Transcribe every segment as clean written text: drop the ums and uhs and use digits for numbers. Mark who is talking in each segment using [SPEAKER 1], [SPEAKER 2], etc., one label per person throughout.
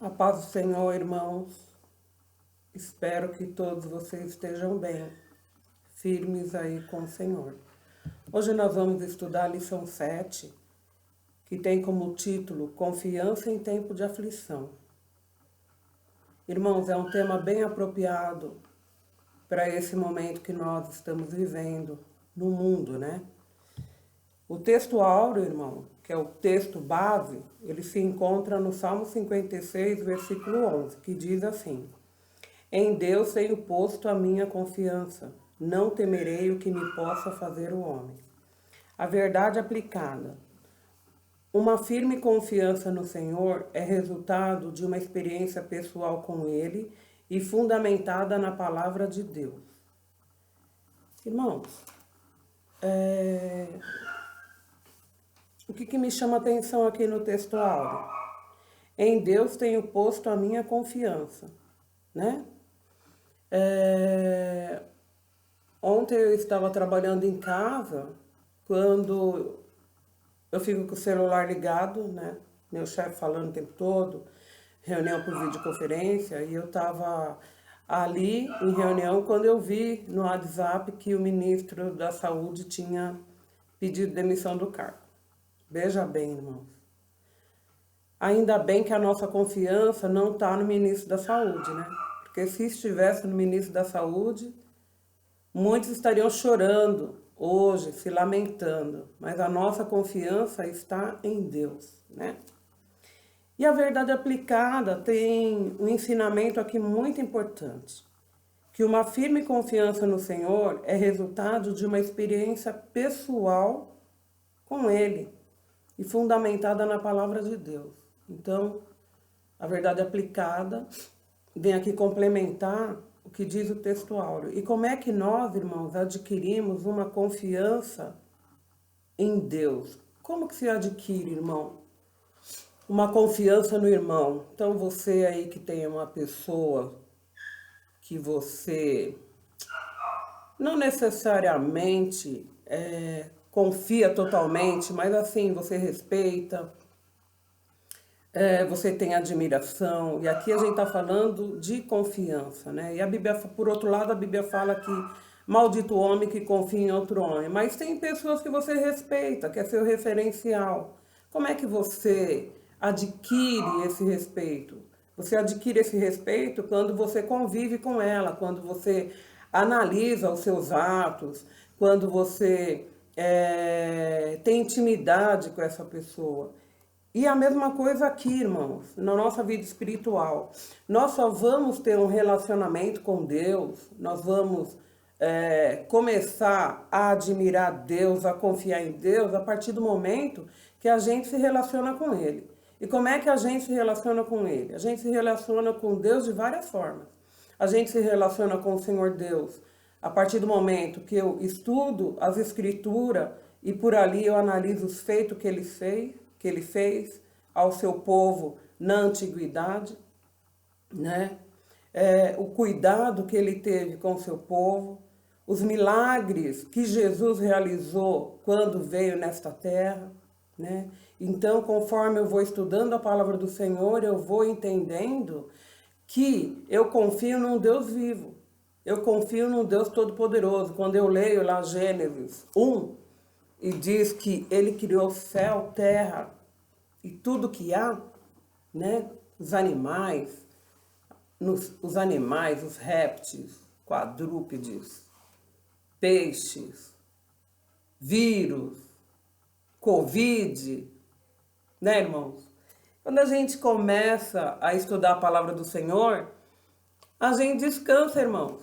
[SPEAKER 1] A paz do Senhor, irmãos. Espero que todos vocês estejam bem, firmes aí com o Senhor. Hoje nós vamos estudar a lição 7, que tem como título Confiança em Tempo de Aflição. Irmãos, é um tema bem apropriado para esse momento que nós estamos vivendo no mundo, né? O texto áureo, irmão, que é o texto base, ele se encontra no Salmo 56, versículo 11, que diz assim: Em Deus tenho posto a minha confiança, não temerei o que me possa fazer o homem. A verdade aplicada. Uma firme confiança no Senhor é resultado de uma experiência pessoal com Ele e fundamentada na palavra de Deus. Irmãos, o que me chama a atenção aqui no texto áureo? Em Deus tenho posto a minha confiança, né? Ontem eu estava trabalhando em casa, quando eu fico com o celular ligado, né? Meu chefe falando o tempo todo, reunião por videoconferência, e eu estava ali em reunião quando eu vi no WhatsApp que o ministro da Saúde tinha pedido demissão do cargo. Veja bem, irmãos. Ainda bem que a nossa confiança não está no ministro da Saúde, né? Porque se estivesse no ministro da Saúde, muitos estariam chorando hoje, se lamentando. Mas a nossa confiança está em Deus, né? E a verdade aplicada tem um ensinamento aqui muito importante. Que uma firme confiança no Senhor é resultado de uma experiência pessoal com Ele e fundamentada na palavra de Deus. Então, a verdade aplicada vem aqui complementar o que diz o texto áureo. E como é que nós, irmãos, adquirimos uma confiança em Deus? Como que se adquire, irmão? Uma confiança no irmão. Então, você aí que tem uma pessoa que você não necessariamente confia totalmente, mas assim, você respeita, você tem admiração, e aqui a gente está falando de confiança, né? E a Bíblia, por outro lado, a Bíblia fala que maldito o homem que confia em outro homem, mas tem pessoas que você respeita, que é seu referencial. Como é que você adquire esse respeito? Você adquire esse respeito quando você convive com ela, quando você analisa os seus atos, quando você tem intimidade com essa pessoa. E a mesma coisa aqui, irmãos, na nossa vida espiritual. Nós só vamos ter um relacionamento com Deus, nós vamos começar a admirar Deus, a confiar em Deus, a partir do momento que a gente se relaciona com Ele. E como é que a gente se relaciona com Ele? A gente se relaciona com Deus de várias formas. A gente se relaciona com o Senhor Deus a partir do momento que eu estudo as Escrituras e por ali eu analiso os feitos que Ele fez ao seu povo na antiguidade, né? O cuidado que Ele teve com o seu povo, os milagres que Jesus realizou quando veio nesta terra, né? Então, conforme eu vou estudando a palavra do Senhor, eu vou entendendo que eu confio num Deus vivo. Eu confio num Deus todo-poderoso. Quando eu leio lá Gênesis 1, e diz que Ele criou céu, terra e tudo que há, né? Os animais, os répteis, quadrúpedes, peixes, vírus, Covid, né, irmãos? Quando a gente começa a estudar a palavra do Senhor, a gente descansa, irmãos.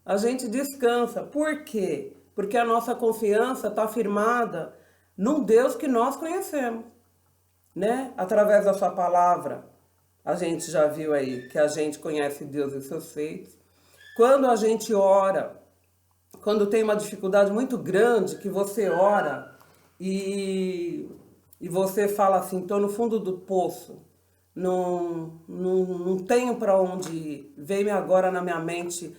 [SPEAKER 1] A gente descansa. Por quê? Porque a nossa confiança está firmada num Deus que nós conhecemos, né? Através da sua palavra, a gente já viu aí que a gente conhece Deus e seus feitos. Quando a gente ora, quando tem uma dificuldade muito grande, que você ora e você fala assim, estou no fundo do poço, não tenho para onde ir. Veio-me agora na minha mente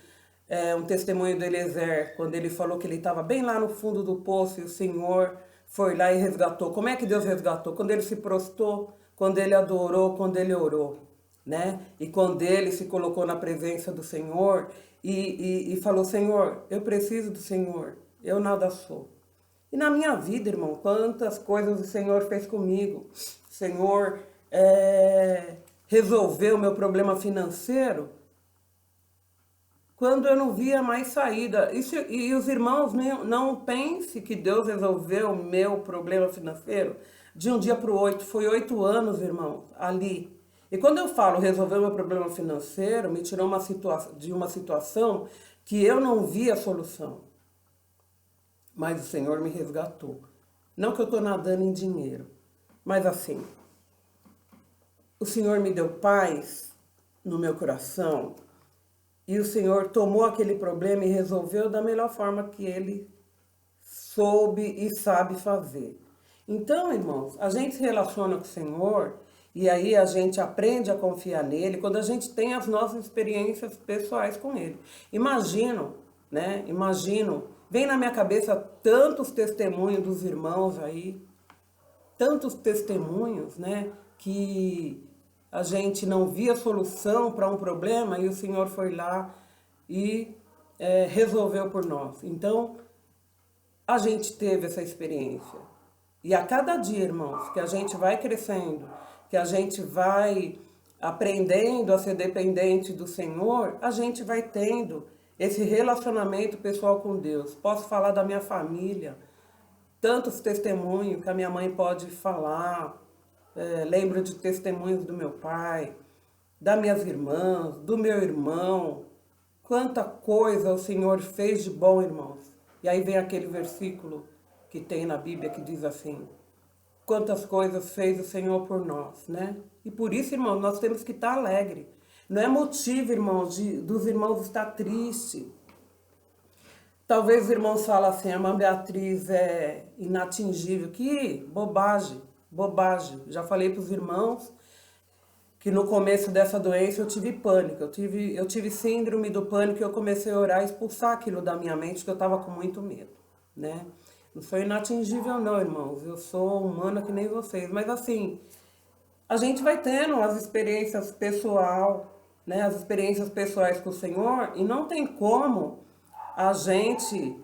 [SPEAKER 1] um testemunho do Eliezer, quando ele falou que ele estava bem lá no fundo do poço e o Senhor foi lá e resgatou. Como é que Deus resgatou? Quando ele se prostrou, quando ele adorou, quando ele orou, né? E quando ele se colocou na presença do Senhor e falou, Senhor, eu preciso do Senhor, eu nada sou. E na minha vida, irmão, quantas coisas o Senhor fez comigo. O Senhor resolveu o meu problema financeiro quando eu não via mais saída. E os irmãos, não pensem que Deus resolveu o meu problema financeiro de um dia para o outro. Foi 8 anos, irmão, ali. E quando eu falo resolver o meu problema financeiro, me tirou de uma situação que eu não via solução. Mas o Senhor me resgatou. Não que eu estou nadando em dinheiro, mas assim, o Senhor me deu paz no meu coração e o Senhor tomou aquele problema e resolveu da melhor forma que Ele soube e sabe fazer. Então, irmãos, a gente se relaciona com o Senhor e aí a gente aprende a confiar nele quando a gente tem as nossas experiências pessoais com Ele. Imagino, vem na minha cabeça tantos testemunhos dos irmãos aí, tantos testemunhos, né, que a gente não via solução para um problema e o Senhor foi lá e resolveu por nós. Então, a gente teve essa experiência. E a cada dia, irmãos, que a gente vai crescendo, que a gente vai aprendendo a ser dependente do Senhor, a gente vai tendo esse relacionamento pessoal com Deus. Posso falar da minha família, tantos testemunhos que a minha mãe pode falar, lembro de testemunhos do meu pai, das minhas irmãs, do meu irmão. Quanta coisa o Senhor fez de bom, irmãos. E aí vem aquele versículo que tem na Bíblia que diz assim, quantas coisas fez o Senhor por nós, né? E por isso, irmãos, nós temos que estar alegres. Não é motivo, irmãos, dos irmãos estar tristes. Talvez os irmãos falem assim, a irmã Beatriz é inatingível. Que bobagem, bobagem. Já falei para os irmãos que no começo dessa doença eu tive pânico. Eu tive síndrome do pânico e eu comecei a orar e expulsar aquilo da minha mente, que eu estava com muito medo, né? Não sou inatingível não, irmãos. Eu sou humana que nem vocês. Mas assim, a gente vai tendo as experiências né? As experiências pessoais com o Senhor e não tem como a gente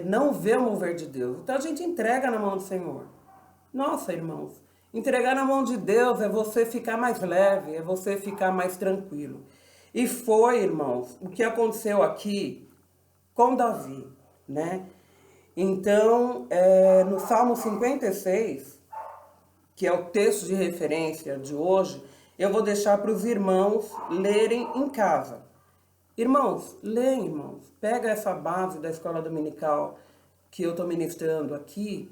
[SPEAKER 1] não ver o mover de Deus. Então a gente entrega na mão do Senhor. Nossa, irmãos, entregar na mão de Deus é você ficar mais leve, é você ficar mais tranquilo. E foi, irmãos, o que aconteceu aqui com Davi, né? Então, no Salmo 56, que é o texto de referência de hoje, eu vou deixar para os irmãos lerem em casa. Irmãos, leem, irmãos. Pega essa base da escola dominical que eu estou ministrando aqui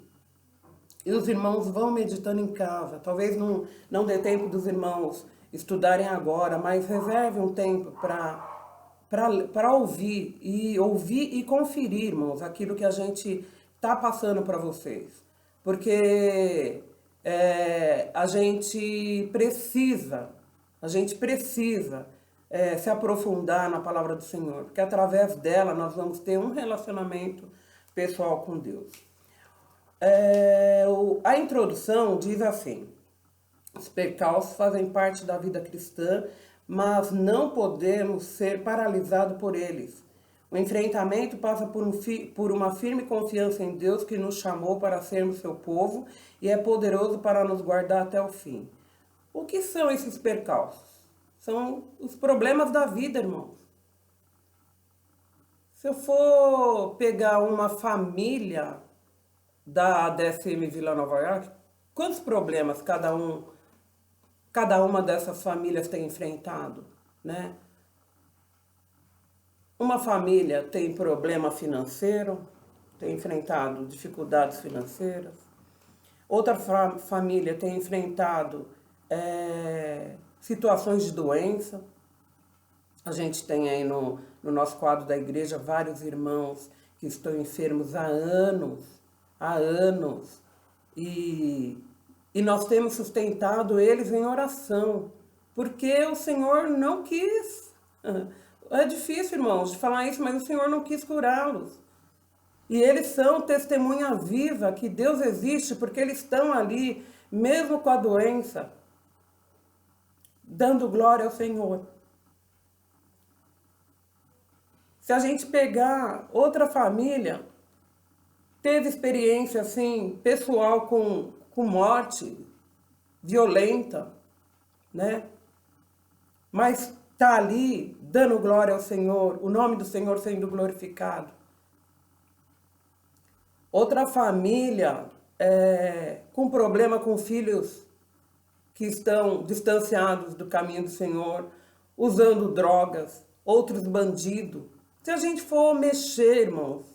[SPEAKER 1] e os irmãos vão meditando em casa. Talvez não dê tempo dos irmãos estudarem agora, mas reserve um tempo para ouvir e conferir, irmãos, aquilo que a gente está passando para vocês. Porque a gente precisa se aprofundar na palavra do Senhor, porque através dela nós vamos ter um relacionamento pessoal com Deus. A introdução diz assim, os percalços fazem parte da vida cristã, mas não podemos ser paralisados por eles. O enfrentamento passa por uma firme confiança em Deus que nos chamou para sermos seu povo e é poderoso para nos guardar até o fim. O que são esses percalços? São os problemas da vida, irmãos. Se eu for pegar uma família da ADSM Vila Nova York, quantos problemas cada uma dessas famílias tem enfrentado, né? Uma família tem problema financeiro, tem enfrentado dificuldades financeiras. Outra família tem enfrentado situações de doença. A gente tem aí no nosso quadro da igreja vários irmãos que estão enfermos há anos. E nós temos sustentado eles em oração, porque o Senhor não quis. É difícil, irmãos, de falar isso, mas o Senhor não quis curá-los. E eles são testemunha viva que Deus existe, porque eles estão ali, mesmo com a doença. dando glória ao Senhor. Se a gente pegar outra família, teve experiência assim, pessoal com morte violenta, né? Mas tá ali dando glória ao Senhor, o nome do Senhor sendo glorificado. Outra família com problema com filhos que estão distanciados do caminho do Senhor, usando drogas, outros bandidos. Se a gente for mexer, irmãos,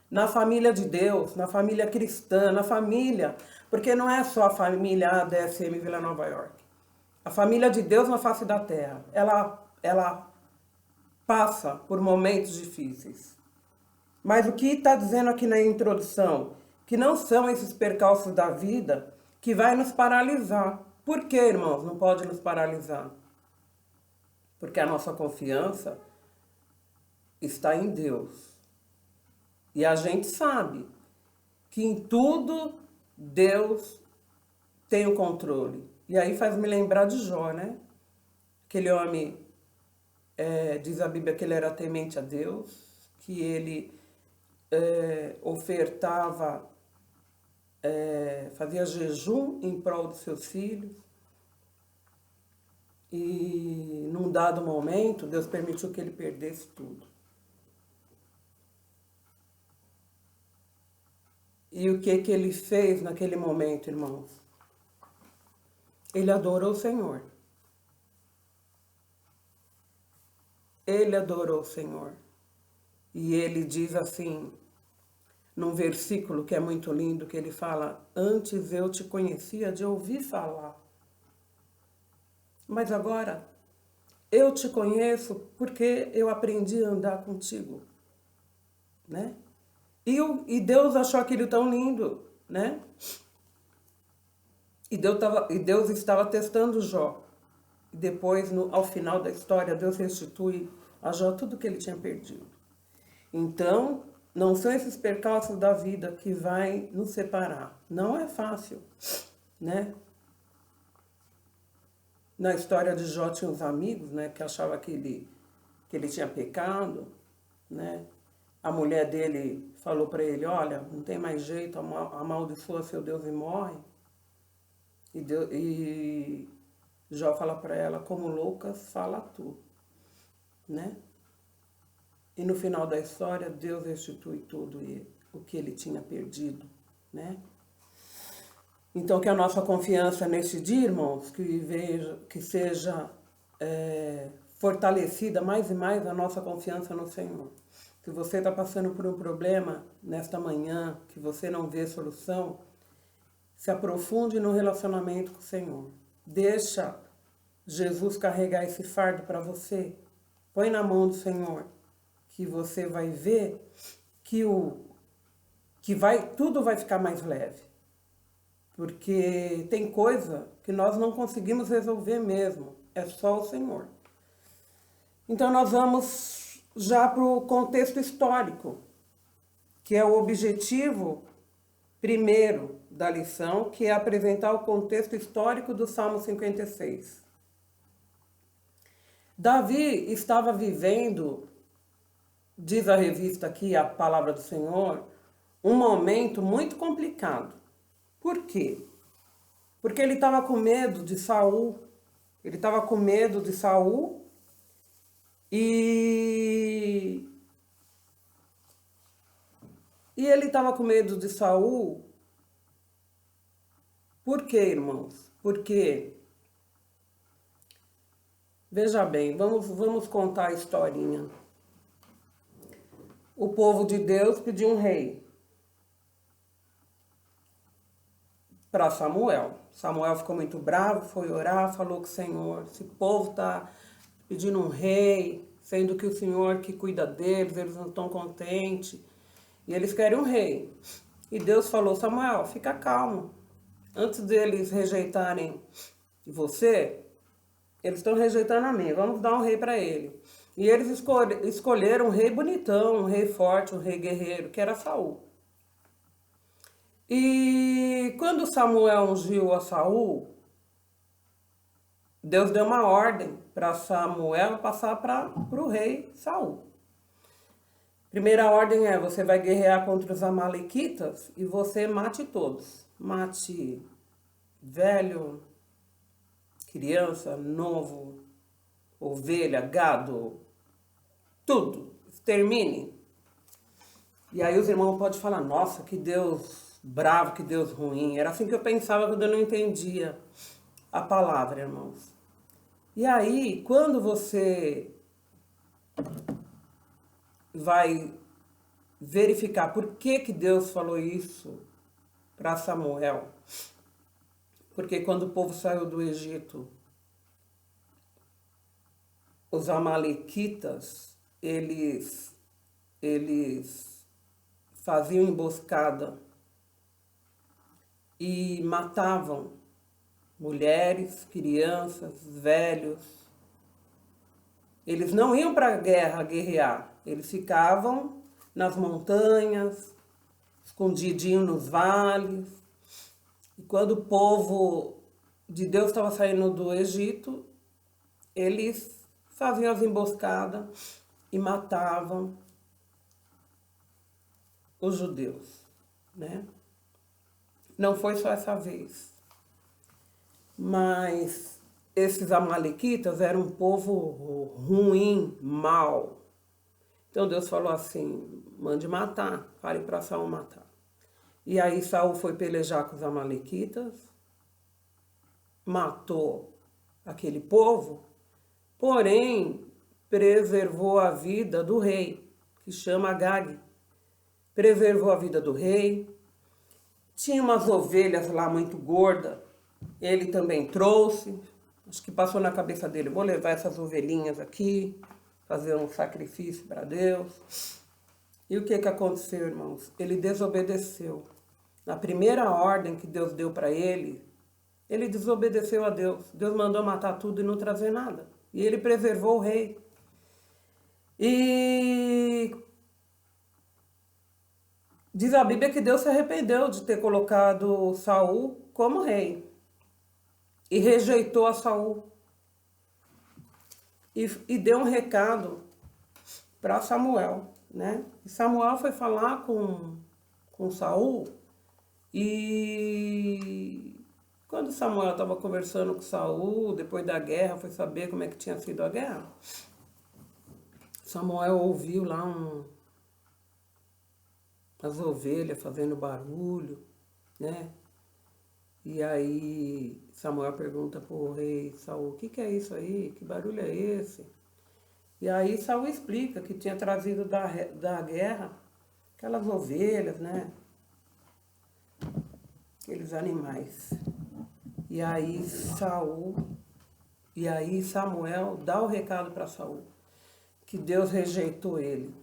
[SPEAKER 1] na família de Deus, na família cristã, na família, porque não é só a família ADSM Vila Nova York. A família de Deus na face da terra, ela passa por momentos difíceis. Mas o que está dizendo aqui na introdução? Que não são esses percalços da vida que vai nos paralisar. Por que, irmãos, não pode nos paralisar? Porque a nossa confiança está em Deus. E a gente sabe que em tudo Deus tem o controle. E aí faz me lembrar de Jó, né? Aquele homem, diz a Bíblia que ele era temente a Deus, que ele ofertava, fazia jejum em prol dos seus filhos. E num dado momento, Deus permitiu que ele perdesse tudo. E o que ele fez naquele momento, irmãos? Ele adorou o Senhor. Ele adorou o Senhor. E ele diz assim, num versículo que é muito lindo, que ele fala: antes eu te conhecia de ouvir falar, mas agora eu te conheço porque eu aprendi a andar contigo, né? E Deus achou aquilo tão lindo, né? E Deus estava testando Jó. E depois, ao final da história, Deus restitui a Jó tudo que ele tinha perdido. Então, não são esses percalços da vida que vai nos separar. Não é fácil, né? Na história de Jó tinha uns amigos, né, que achavam que ele tinha pecado, né? A mulher dele falou para ele: olha, não tem mais jeito, amaldiçoa seu Deus e morre. E Jó fala para ela: como louca, fala tu, né? E no final da história, Deus restitui tudo o que ele tinha perdido, né? Então, que a nossa confiança nesse dia, irmãos, que seja fortalecida mais e mais a nossa confiança no Senhor. Se você está passando por um problema nesta manhã, que você não vê solução, se aprofunde no relacionamento com o Senhor. Deixa Jesus carregar esse fardo para você. Põe na mão do Senhor, que você vai ver que tudo vai ficar mais leve. Porque tem coisa que nós não conseguimos resolver mesmo. É só o Senhor. Então nós vamos já para o contexto histórico, que é o objetivo primeiro da lição, que é apresentar o contexto histórico do Salmo 56. Davi estava vivendo, diz a revista aqui, a Palavra do Senhor, um momento muito complicado. Por quê? Porque ele estava com medo de Saul. Ele estava com medo de Saul e ele estava com medo de Saul. Por quê, irmãos? Porque, veja bem, vamos contar a historinha. O povo de Deus pediu um rei para Samuel. Samuel ficou muito bravo, foi orar, falou com o Senhor: esse povo está pedindo um rei, sendo que o Senhor que cuida deles, eles não estão contentes, e eles querem um rei. E Deus falou: Samuel, fica calmo. Antes deles rejeitarem você, eles estão rejeitando a mim, vamos dar um rei para ele. E eles escolheram um rei bonitão, um rei forte, um rei guerreiro, que era Saul. E quando Samuel ungiu a Saul, Deus deu uma ordem para Samuel passar para o rei Saul. Primeira ordem é: você vai guerrear contra os amalequitas e você mate todos. Mate velho, criança, novo, ovelha, gado, tudo. Extermine. E aí os irmãos podem falar: nossa, que Deus bravo, que Deus ruim. Era assim que eu pensava quando eu não entendia a palavra, irmãos. E aí, quando você vai verificar por que Deus falou isso para Samuel, porque quando o povo saiu do Egito, os amalequitas, eles faziam emboscada e matavam mulheres, crianças, velhos. Eles não iam para a guerra guerrear, eles ficavam nas montanhas, escondidinho nos vales. E quando o povo de Deus estava saindo do Egito, eles faziam as emboscadas e matavam os judeus, né? Não foi só essa vez, mas esses amalequitas eram um povo ruim, mau. Então Deus falou assim: mande matar, fale para Saul matar. E aí Saul foi pelejar com os amalequitas, matou aquele povo, porém preservou a vida do rei, que chama Agag. Preservou a vida do rei. Tinha umas ovelhas lá muito gordas, ele também trouxe. Acho que passou na cabeça dele: vou levar essas ovelhinhas aqui, fazer um sacrifício para Deus. E o que aconteceu, irmãos? Ele desobedeceu. Na primeira ordem que Deus deu para ele desobedeceu a Deus. Deus mandou matar tudo e não trazer nada. E ele preservou o rei. E diz a Bíblia que Deus se arrependeu de ter colocado Saul como rei. E rejeitou a Saul. E deu um recado para Samuel, né? E Samuel foi falar com Saul. E quando Samuel estava conversando com Saul, depois da guerra, foi saber como é que tinha sido a guerra, Samuel ouviu lá as ovelhas fazendo barulho, né? E aí Samuel pergunta para o rei Saul: o que é isso aí? Que barulho é esse? E aí Saul explica que tinha trazido da guerra aquelas ovelhas, né? Aqueles animais. E aí Samuel dá o recado para Saul que Deus rejeitou ele,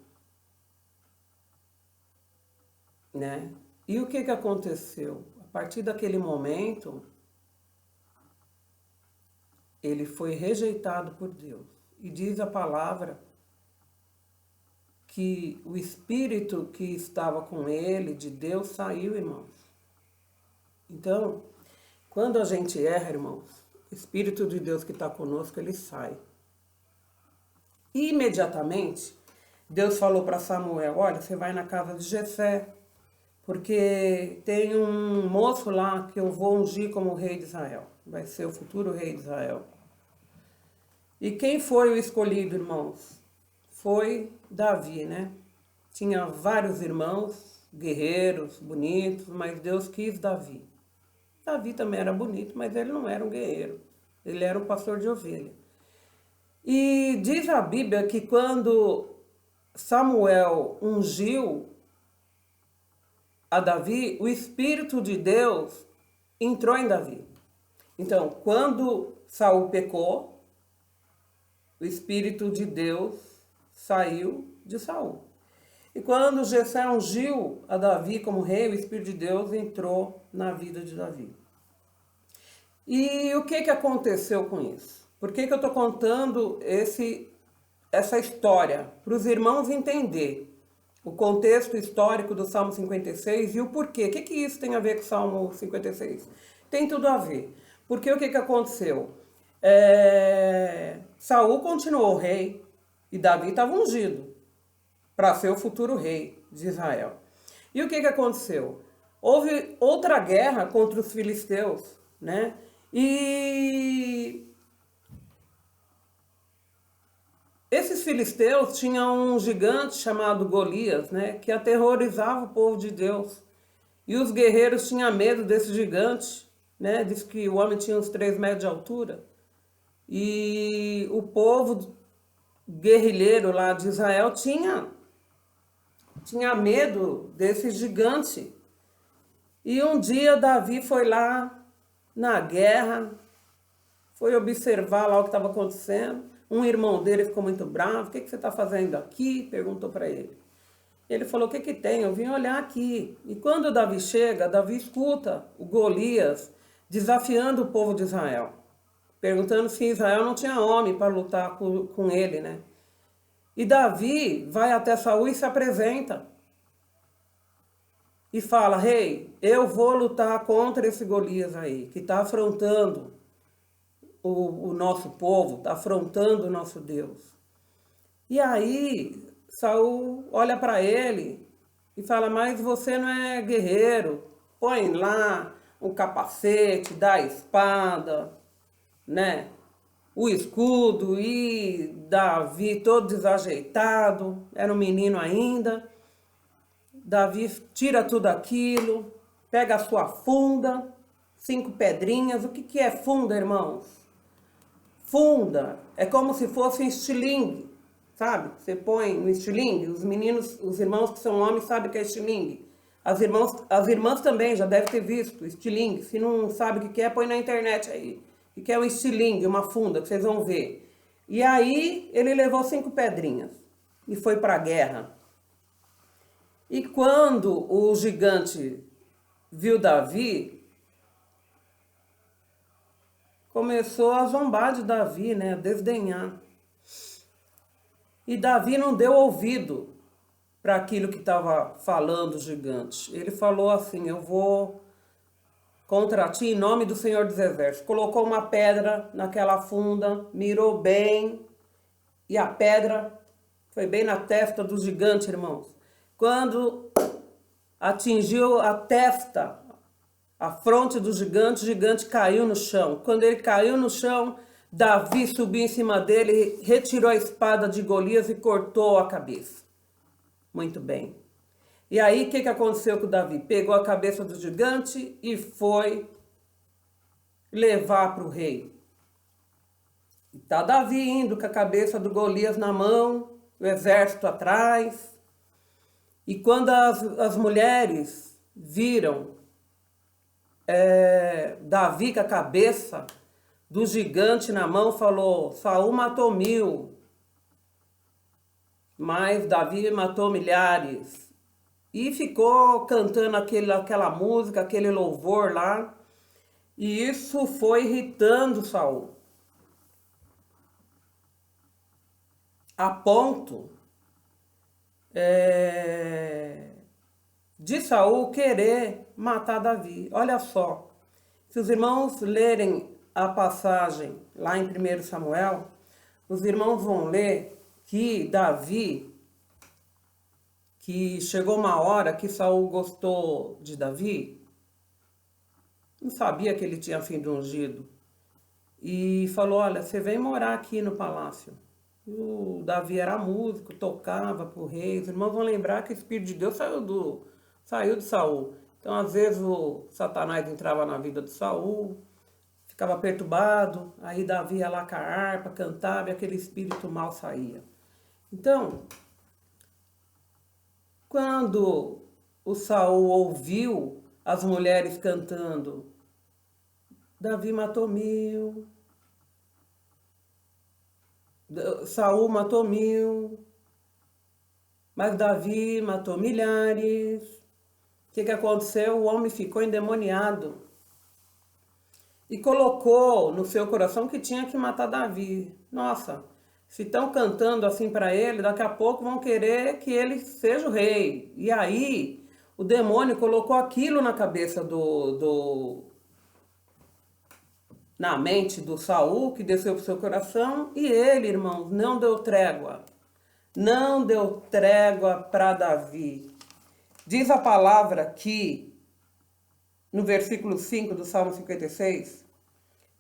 [SPEAKER 1] né? E o que aconteceu? A partir daquele momento, ele foi rejeitado por Deus. E diz a palavra que o espírito que estava com ele, de Deus, saiu, irmãos. Então, quando a gente erra, irmãos, o espírito de Deus que está conosco, ele sai. E imediatamente, Deus falou para Samuel: olha, você vai na casa de Jessé, porque tem um moço lá que eu vou ungir como rei de Israel. Vai ser o futuro rei de Israel. E quem foi o escolhido, irmãos? Foi Davi, né? Tinha vários irmãos, guerreiros, bonitos, mas Deus quis Davi. Davi também era bonito, mas ele não era um guerreiro. Ele era um pastor de ovelha. E diz a Bíblia que quando Samuel ungiu a Davi, o Espírito de Deus entrou em Davi. Então, quando Saul pecou, o Espírito de Deus saiu de Saul. E quando Jessé ungiu a Davi como rei, o Espírito de Deus entrou na vida de Davi. E o que aconteceu com isso? Por que eu estou contando essa história? Para os irmãos entender o contexto histórico do Salmo 56 e o porquê. O que isso tem a ver com o Salmo 56? Tem tudo a ver. Porque o que aconteceu? Saul continuou rei e Davi estava ungido para ser o futuro rei de Israel. E o que aconteceu? Houve outra guerra contra os filisteus, né? E esses filisteus tinham um gigante chamado Golias, né? Que aterrorizava o povo de Deus. E os guerreiros tinham medo desse gigante, né? Diz que o homem tinha uns 3 metros de altura. E o povo guerrilheiro lá de Israel tinha medo desse gigante. E um dia Davi foi lá na guerra, foi observar lá o que estava acontecendo. Um irmão dele ficou muito bravo. O que você está fazendo aqui? Perguntou para ele. Ele falou, o que tem? Eu vim olhar aqui. E quando Davi chega, Davi escuta o Golias desafiando o povo de Israel. Perguntando se Israel não tinha homem para lutar com ele, né? E Davi vai até Saul e se apresenta. E fala, rei, eu vou lutar contra esse Golias aí, que está afrontando o nosso povo, está afrontando o nosso Deus. E aí, Saul olha para ele e fala, mas você não é guerreiro, põe lá um capacete, dá a espada, né? O escudo. E Davi todo desajeitado, era um menino ainda. Davi tira tudo aquilo, pega a sua funda, 5 pedrinhas. O que é funda, irmãos? Funda é como se fosse um estilingue, sabe? Você põe no estilingue, os meninos, os irmãos que são homens sabem o que é estilingue. As irmãs também já devem ter visto estilingue. Se não sabe o que é, põe na internet aí. O que é um estilingue, uma funda, que vocês vão ver. E aí ele levou 5 pedrinhas e foi para a guerra. E quando o gigante viu Davi, começou a zombar de Davi, né? A desdenhar. E Davi não deu ouvido para aquilo que estava falando o gigante. Ele falou assim, eu vou contra ti em nome do Senhor dos Exércitos. Colocou uma pedra naquela funda, mirou bem, e a pedra foi bem na testa do gigante, irmãos. Quando atingiu a testa, a fronte do gigante, o gigante caiu no chão. Quando ele caiu no chão, Davi subiu em cima dele, retirou a espada de Golias e cortou a cabeça. Muito bem. E aí, o que aconteceu com Davi? Pegou a cabeça do gigante e foi levar para o rei. E tá Davi indo com a cabeça do Golias na mão, o exército atrás. E quando as mulheres viram Davi com a cabeça do gigante na mão, falou, Saul matou 1000, mas Davi matou milhares. E ficou cantando aquela música, aquele louvor lá. E isso foi irritando Saul. A ponto de Saul querer matar Davi. Olha só, se os irmãos lerem a passagem lá em 1 Samuel, os irmãos vão ler que Davi, que chegou uma hora que Saul gostou de Davi, não sabia que ele tinha sido ungido, e falou, olha, você vem morar aqui no palácio. O Davi era músico, tocava pro rei. Os irmãos vão lembrar que o Espírito de Deus saiu de Saul. Então, às vezes, o Satanás entrava na vida de Saul, ficava perturbado, aí Davi ia lá com a harpa, cantava e aquele espírito mal saía. Então, quando o Saul ouviu as mulheres cantando, Davi matou 1000, Saul matou 1000, mas Davi matou milhares. O que aconteceu? O homem ficou endemoniado e colocou no seu coração que tinha que matar Davi. Nossa, se estão cantando assim para ele, daqui a pouco vão querer que ele seja o rei. E aí o demônio colocou aquilo na cabeça do na mente do Saul, que desceu para o seu coração, e ele, irmãos, não deu trégua. Não deu trégua para Davi. Diz a palavra que, no versículo 5 do Salmo 56,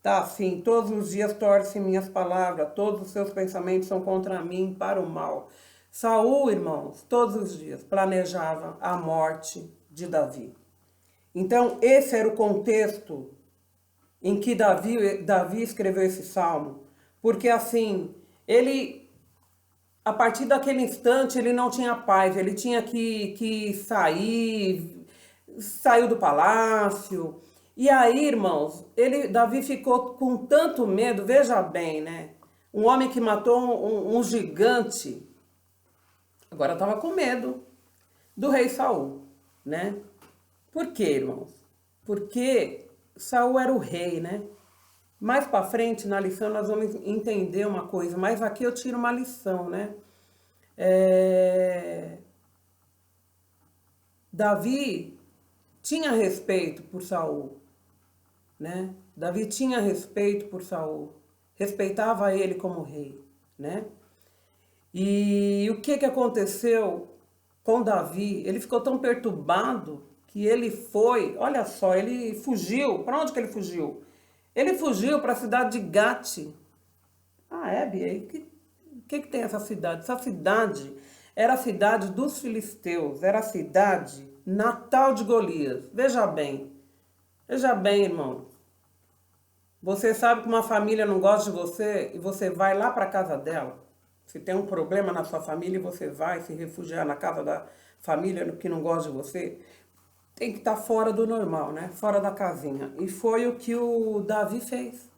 [SPEAKER 1] tá assim: todos os dias torcem minhas palavras, todos os seus pensamentos são contra mim para o mal. Saul, irmãos, todos os dias planejava a morte de Davi. Então, esse era o contexto em que Davi escreveu esse salmo. Porque assim, ele, a partir daquele instante, ele não tinha paz, ele tinha que sair, saiu do palácio. E aí, irmãos, Davi ficou com tanto medo, veja bem, né? Um homem que matou um gigante, agora estava com medo do rei Saul, né? Por quê, irmãos? Porque Saul era o rei, né? Mais para frente, na lição, nós vamos entender uma coisa, mas aqui eu tiro uma lição, né? Davi tinha respeito por Saul, né? Davi tinha respeito por Saul, respeitava ele como rei, né? E o que aconteceu com Davi? Ele ficou tão perturbado que ele foi, olha só, ele fugiu. Para onde que ele fugiu? Ele fugiu para a cidade de Gate. Ah, é, Bia? O que tem essa cidade? Essa cidade era a cidade dos filisteus, era a cidade natal de Golias. Veja bem, irmão. Você sabe que uma família não gosta de você e você vai lá para a casa dela. Se tem um problema na sua família e você vai se refugiar na casa da família que não gosta de você, tem que estar fora do normal, né? Fora da casinha. E foi o que o Davi fez.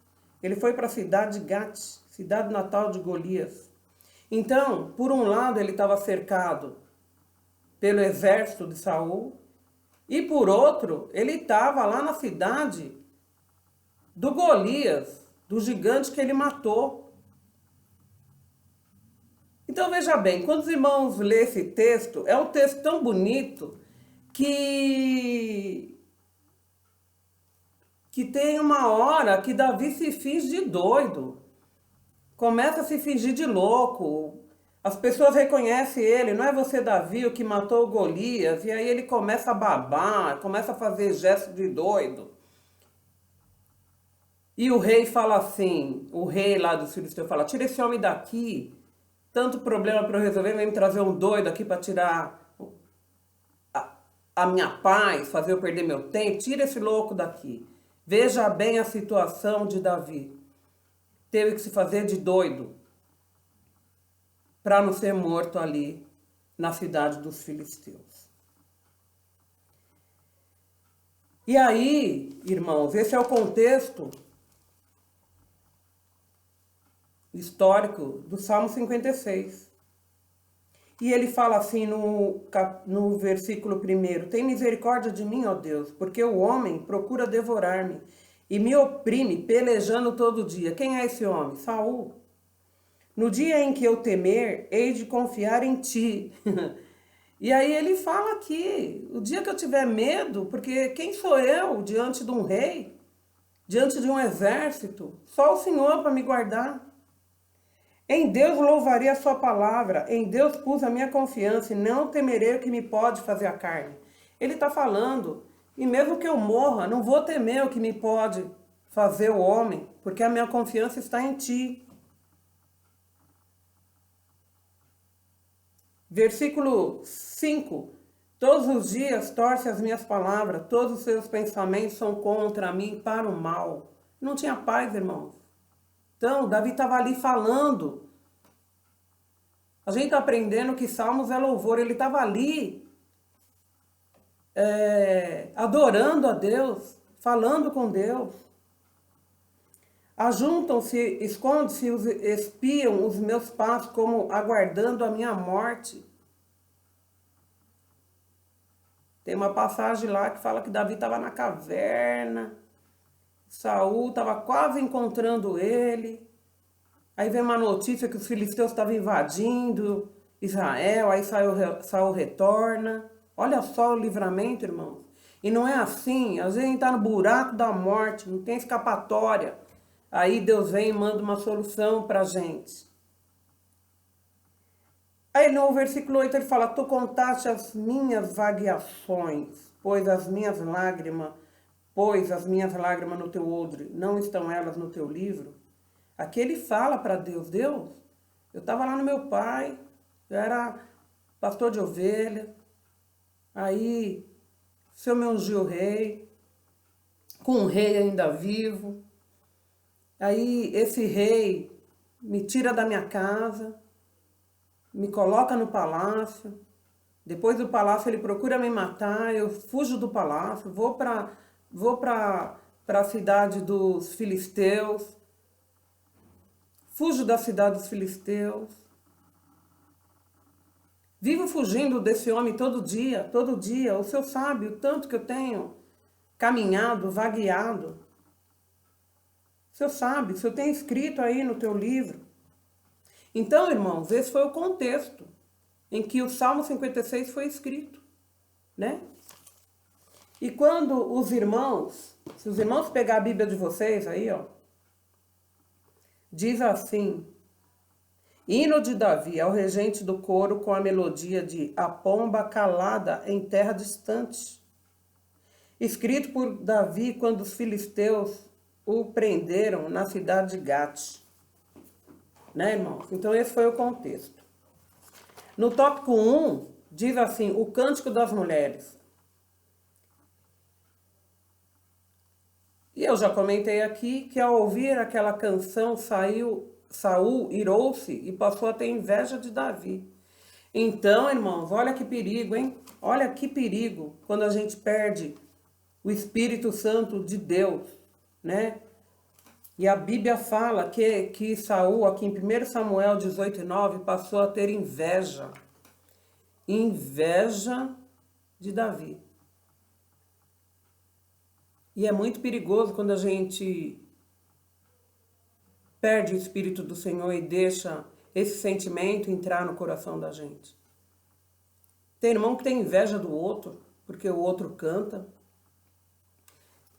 [SPEAKER 1] Ele foi para a cidade de Gate, cidade natal de Golias. Então, por um lado, ele estava cercado pelo exército de Saul, e por outro, ele estava lá na cidade do Golias, do gigante que ele matou. Então veja bem, quando os irmãos lêem esse texto, é um texto tão bonito que tem uma hora que Davi se finge de doido, começa a se fingir de louco. As pessoas reconhecem ele, não é você, Davi, o que matou o Golias, e aí ele começa a babar, começa a fazer gestos de doido. E o rei fala assim, o rei lá dos filisteus fala: tira esse homem daqui, tanto problema para eu resolver, vem me trazer um doido aqui para tirar a minha paz, fazer eu perder meu tempo, tira esse louco daqui. Veja bem a situação de Davi. Teve que se fazer de doido para não ser morto ali na cidade dos filisteus. E aí, irmãos, esse é o contexto histórico do Salmo 56. E ele fala assim no versículo 1: tem misericórdia de mim, ó Deus, porque o homem procura devorar-me e me oprime, pelejando todo dia. Quem é esse homem? Saul. No dia em que eu temer, hei de confiar em ti. E aí ele fala aqui, o dia que eu tiver medo, porque quem sou eu diante de um rei, diante de um exército? Só o Senhor para me guardar. Em Deus louvarei a sua palavra, em Deus pus a minha confiança e não temerei o que me pode fazer a carne. Ele está falando, e mesmo que eu morra, não vou temer o que me pode fazer o homem, porque a minha confiança está em ti. Versículo 5: todos os dias torce as minhas palavras, todos os seus pensamentos são contra mim para o mal. Não tinha paz, irmãos. Então, Davi estava ali falando. A gente está aprendendo que Salmos é louvor. Ele estava ali adorando a Deus, falando com Deus. Ajuntam-se, escondem-se, espiam os meus passos como aguardando a minha morte. Tem uma passagem lá que fala que Davi estava na caverna, Saul estava quase encontrando ele. Aí vem uma notícia que os filisteus estavam invadindo Israel, aí Saul retorna. Olha só o livramento, irmãos. E não é assim, às vezes a gente está no buraco da morte, não tem escapatória. Aí Deus vem e manda uma solução para a gente. Aí no versículo 8 ele fala, tu contaste as minhas vagueações, pois as minhas lágrimas no teu odre, não estão elas no teu livro? Aqui ele fala para Deus, Deus, eu estava lá no meu pai, eu era pastor de ovelha, aí o Senhor me ungiu rei, com um rei ainda vivo, aí esse rei me tira da minha casa, me coloca no palácio, depois do palácio ele procura me matar, eu fujo do palácio, vou para a cidade dos filisteus, fujo da cidade dos filisteus, vivo fugindo desse homem todo dia, o Senhor sabe o tanto que eu tenho caminhado, vagueado. O Senhor sabe, o Senhor tem escrito aí no teu livro. Então, irmãos, esse foi o contexto em que o Salmo 56 foi escrito, né? E quando os irmãos, se os irmãos pegar a Bíblia de vocês aí, ó, diz assim, hino de Davi ao regente do coro com a melodia de A Pomba Calada em Terra Distante, escrito por Davi quando os filisteus o prenderam na cidade de Gate. Né, irmãos? Então esse foi o contexto. No tópico 1, diz assim, o Cântico das Mulheres. E eu já comentei aqui que ao ouvir aquela canção, Saul irou-se e passou a ter inveja de Davi. Então, irmãos, olha que perigo, hein? Olha que perigo quando a gente perde o Espírito Santo de Deus, né? E a Bíblia fala que Saul, aqui em 1 Samuel 18:9, passou a ter inveja de Davi. E é muito perigoso quando a gente perde o Espírito do Senhor e deixa esse sentimento entrar no coração da gente. Tem irmão que tem inveja do outro, porque o outro canta.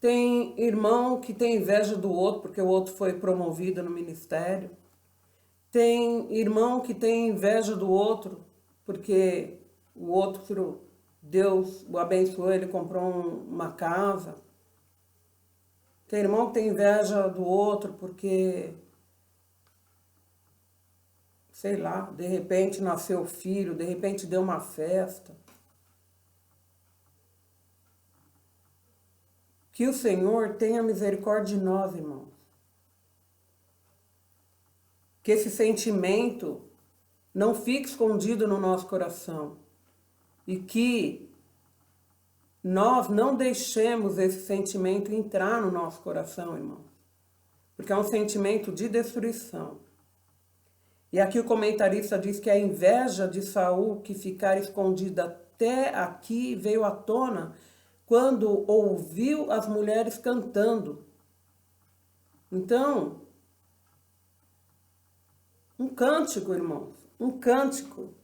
[SPEAKER 1] Tem irmão que tem inveja do outro porque o outro foi promovido no ministério. Tem irmão que tem inveja do outro porque o outro, Deus o abençoou, ele comprou uma casa. Tem irmão que tem inveja do outro porque, sei lá, de repente nasceu filho, de repente deu uma festa. Que o Senhor tenha misericórdia de nós, irmãos. Que esse sentimento não fique escondido no nosso coração. E que nós não deixemos esse sentimento entrar no nosso coração, irmãos. Porque é um sentimento de destruição. E aqui o comentarista diz que a inveja de Saul, que ficara escondida até aqui, veio à tona quando ouviu as mulheres cantando. Então, um cântico, irmãos, um cântico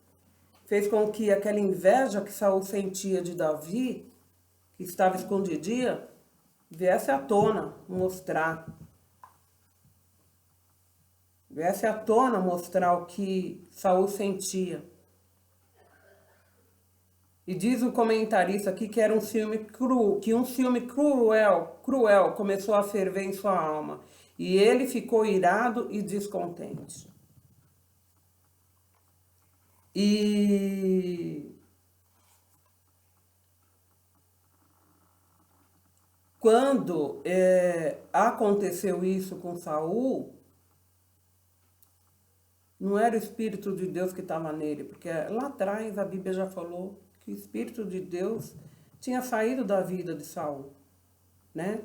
[SPEAKER 1] fez com que aquela inveja que Saul sentia de Davi, que estava escondidinha, viesse à tona mostrar. Viesse à tona mostrar o que Saul sentia. E diz o comentarista aqui que era um ciúme cruel começou a ferver em sua alma. E ele ficou irado e descontente. E quando aconteceu isso com Saul, não era o Espírito de Deus que estava nele, porque lá atrás a Bíblia já falou que o Espírito de Deus tinha saído da vida de Saul, né?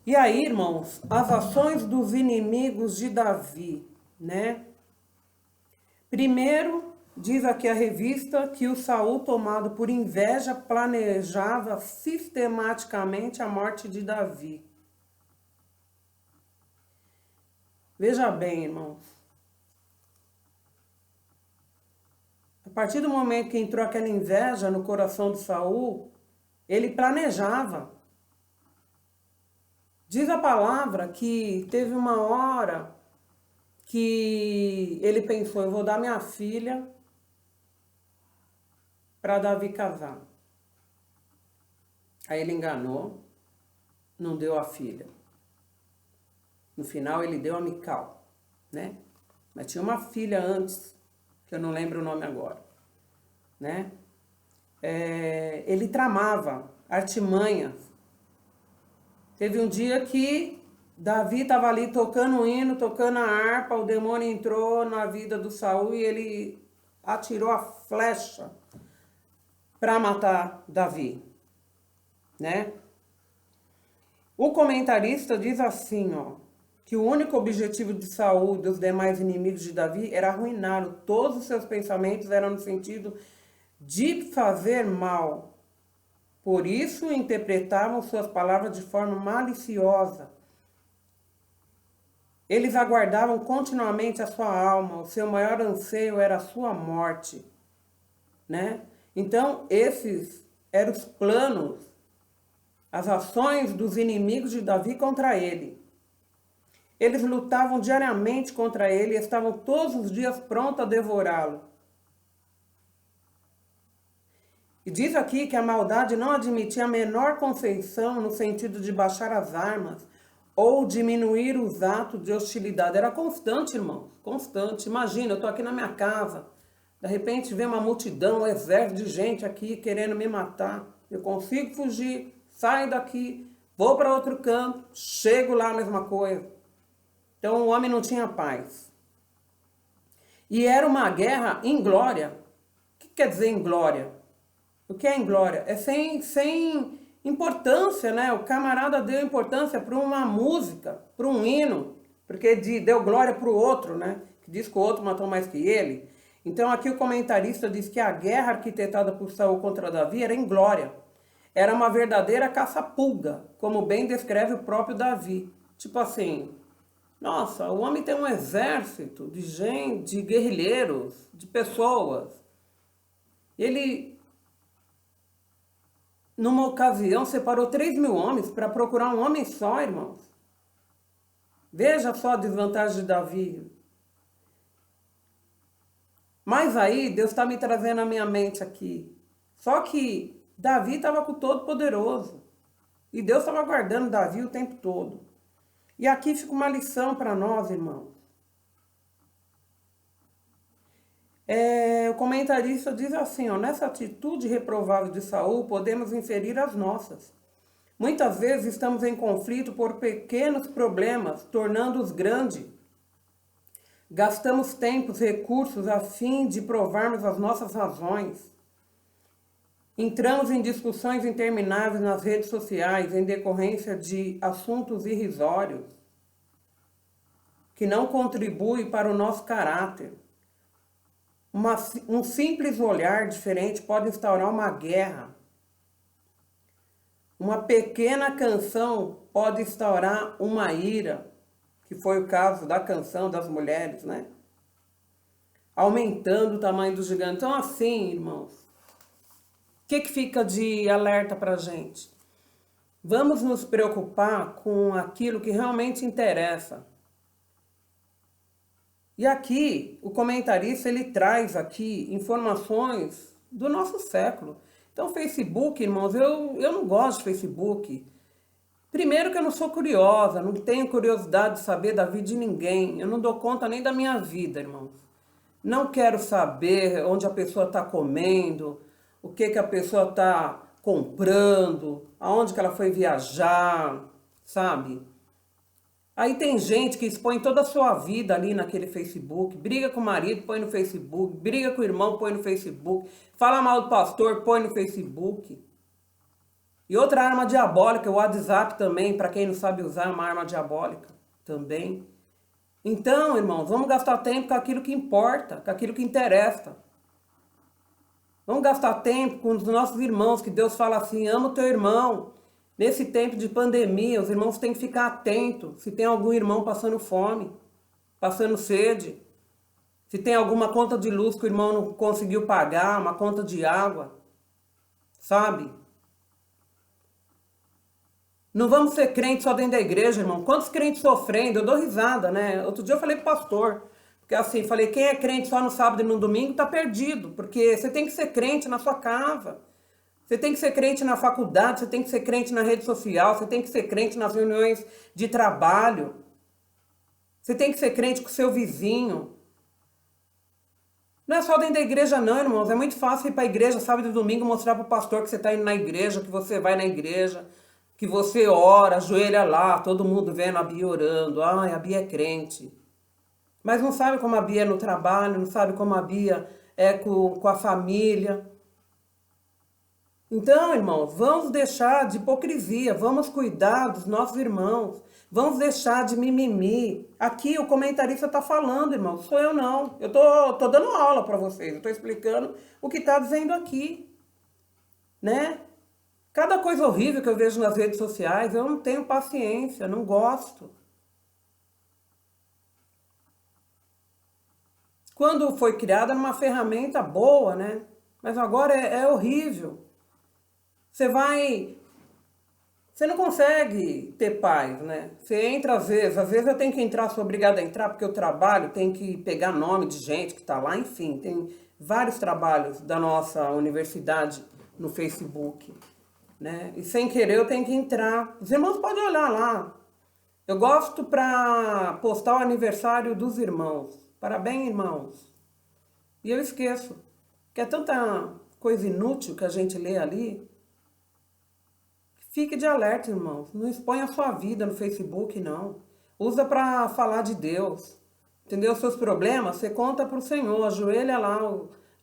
[SPEAKER 1] E aí, irmãos, as ações dos inimigos de Davi, né? Primeiro, diz aqui a revista que o Saul, tomado por inveja, planejava sistematicamente a morte de Davi. Veja bem, irmãos. A partir do momento que entrou aquela inveja no coração de Saul, ele planejava. Diz a palavra que teve uma hora que ele pensou, eu vou dar minha filha para Davi casar. Aí ele enganou, não deu a filha. No final ele deu a Mical, né? Mas tinha uma filha antes, que eu não lembro o nome agora, né? Ele tramava artimanhas. Teve um dia que Davi estava ali tocando o hino, tocando a harpa, o demônio entrou na vida do Saul e ele atirou a flecha para matar Davi, né? O comentarista diz assim, ó, que o único objetivo de Saul e dos demais inimigos de Davi era arruiná-lo. Todos os seus pensamentos eram no sentido de fazer mal. Por isso interpretavam suas palavras de forma maliciosa. Eles aguardavam continuamente a sua alma, o seu maior anseio era a sua morte, né? Então, esses eram os planos, as ações dos inimigos de Davi contra ele. Eles lutavam diariamente contra ele e estavam todos os dias prontos a devorá-lo. E diz aqui que a maldade não admitia a menor concessão no sentido de baixar as armas ou diminuir os atos de hostilidade. Era constante, irmãos, constante. Imagina, eu estou aqui na minha casa, de repente vem uma multidão, um exército de gente aqui querendo me matar. Eu consigo fugir, saio daqui, vou para outro canto, chego lá a mesma coisa. Então o homem não tinha paz. E era uma guerra inglória. O que quer dizer inglória? O que é inglória? É sem importância, né? O camarada deu importância para uma música, para um hino, porque deu glória para o outro, né? Que diz que o outro matou mais que ele. Então aqui o comentarista diz que a guerra arquitetada por Saul contra Davi era inglória. Era uma verdadeira caça-pulga, como bem descreve o próprio Davi. Tipo assim, nossa, o homem tem um exército de gente, de guerrilheiros, de pessoas. Ele, numa ocasião, separou 3.000 homens para procurar um homem só, irmãos. Veja só a desvantagem de Davi. Mas aí, Deus está me trazendo à minha mente aqui. Só que Davi estava com o Todo-Poderoso. E Deus estava guardando Davi o tempo todo. E aqui fica uma lição para nós, irmãos. O comentarista diz assim, ó, nessa atitude reprovável de Saul, podemos inferir as nossas. Muitas vezes estamos em conflito por pequenos problemas, tornando-os grandes. Gastamos tempos, recursos a fim de provarmos as nossas razões. Entramos em discussões intermináveis nas redes sociais em decorrência de assuntos irrisórios que não contribuem para o nosso caráter. Um simples olhar diferente pode instaurar uma guerra. Uma pequena canção pode instaurar uma ira, que foi o caso da canção das mulheres, né? Aumentando o tamanho do gigante. Então, assim, irmãos, o que fica de alerta para a gente? Vamos nos preocupar com aquilo que realmente interessa. E aqui, o comentarista, ele traz aqui informações do nosso século. Então, Facebook, irmãos, eu não gosto de Facebook. Primeiro que eu não sou curiosa, não tenho curiosidade de saber da vida de ninguém. Eu não dou conta nem da minha vida, irmãos. Não quero saber onde a pessoa está comendo, o que a pessoa está comprando, aonde que ela foi viajar, sabe? Aí tem gente que expõe toda a sua vida ali naquele Facebook, briga com o marido, põe no Facebook, briga com o irmão, põe no Facebook, fala mal do pastor, põe no Facebook. E outra arma diabólica, o WhatsApp também, para quem não sabe usar, é uma arma diabólica também. Então, irmãos, vamos gastar tempo com aquilo que importa, com aquilo que interessa. Vamos gastar tempo com os nossos irmãos, que Deus fala assim, ama o teu irmão. Nesse tempo de pandemia, os irmãos têm que ficar atentos se tem algum irmão passando fome, passando sede, se tem alguma conta de luz que o irmão não conseguiu pagar, uma conta de água, sabe? Não vamos ser crentes só dentro da igreja, irmão. Quantos crentes sofrendo? Eu dou risada, né? Outro dia eu falei pro pastor, porque assim, falei, quem é crente só no sábado e no domingo tá perdido, porque você tem que ser crente na sua casa. Você tem que ser crente na faculdade, você tem que ser crente na rede social, você tem que ser crente nas reuniões de trabalho. Você tem que ser crente com o seu vizinho. Não é só dentro da igreja não, irmãos. É muito fácil ir para a igreja sábado e domingo mostrar para o pastor que você está indo na igreja, que você vai na igreja, que você ora, ajoelha lá, todo mundo vendo a Bia orando. Ai, a Bia é crente. Mas não sabe como a Bia é no trabalho, não sabe como a Bia é com a família. Então, irmãos, vamos deixar de hipocrisia, vamos cuidar dos nossos irmãos, vamos deixar de mimimi. Aqui o comentarista está falando, irmão, sou eu não. Eu tô dando aula para vocês, eu tô explicando o que está dizendo aqui, né? Cada coisa horrível que eu vejo nas redes sociais, eu não tenho paciência, não gosto. Quando foi criada era uma ferramenta boa, né? Mas agora é horrível. Você não consegue ter paz, né? Você entra às vezes eu tenho que entrar, sou obrigada a entrar porque eu trabalho, tem que pegar nome de gente que está lá, enfim, tem vários trabalhos da nossa universidade no Facebook, né? E sem querer eu tenho que entrar. Os irmãos podem olhar lá. Eu gosto para postar o aniversário dos irmãos. Parabéns, irmãos. E eu esqueço, que é tanta coisa inútil que a gente lê ali. Fique de alerta, irmãos. Não exponha a sua vida no Facebook, não. Usa para falar de Deus. Entendeu? Seus problemas, você conta para o Senhor. Ajoelha lá